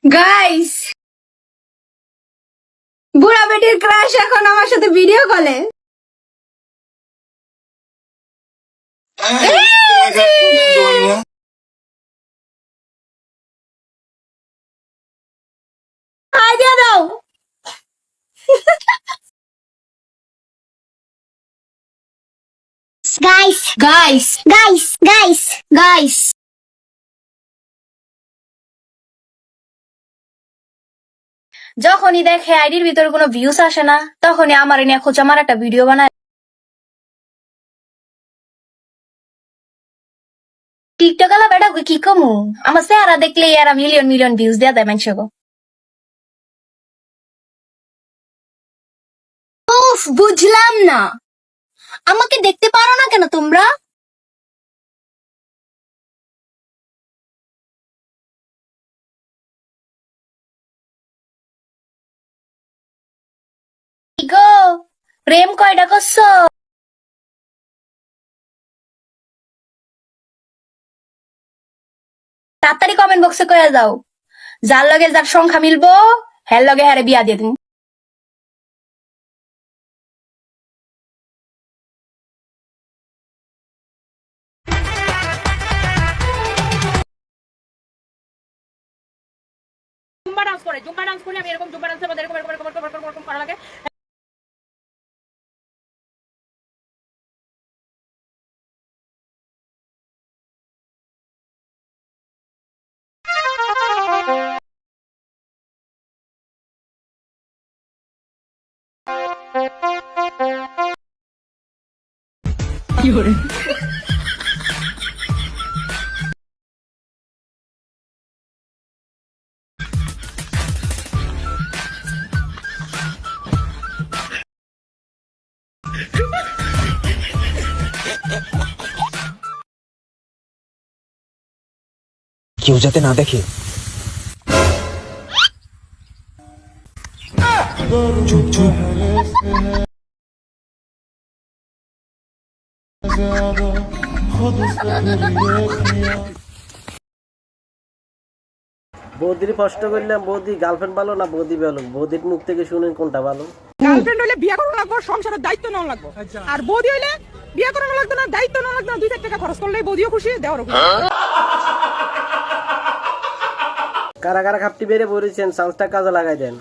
Guys, বুড়া বেটির crush এখন আমার সাথে ভিডিও কলে। হাই দিয়ে দাও। Guys, guys guys, guys, guys যখনই দেখে আইডির ভিতরে কোনো ভিউস আসে না, তখনই আমার নিয়ে খোঁজ আমার একটা ভিডিও বানায়। টিকটক আলা বেটা কি কমু, আমার চেহারা দেখলে এরা মিলিয়ন মিলিয়ন ভিউজ দেয়া দেয় মানুষকে। উফ, বুঝলাম না, আমাকে দেখতে পারো না কেন তোমরা? কি গো, প্রেম কয়টা করছো? তাড়াতাড়ি কমেন্ট বক্সে কয়ে যাও, যার লগে যার সংখ্যা মিলবো হ্যার লগে হ্যারে বিয়া দিয়ে দিন। জুম্বা ডান্স করে আমি এরকম জুম্বা ডান্সের মধ্যে এরকম এরকম এরকম এরকম এরকম করা লাগে। কেউ যাতে না দেখে। চুপ চুপ। বৌদির কষ্ট করলাম, বৌদি গার্লফ্রেন্ড ভালো না বৌদি ভালো? বৌদির মুখ থেকে শুনেন কোনটা ভালো? গার্লফ্রেন্ড হইলে বিয়ে করানো লাগবে, সংসারের দায়িত্ব নেওয়া লাগবে। আর বৌদি হইলে বিয়ে করানো লাগবে না, দায়িত্ব নেওয়া লাগবে না, 2-4 টাকা খরচ করলেই বৌদিও খুশি, দেওয়ারও খুশি। কারা কারা খাপটি বেড়ে পড়েছেন, চান্সটা কাজে লাগাই দেন।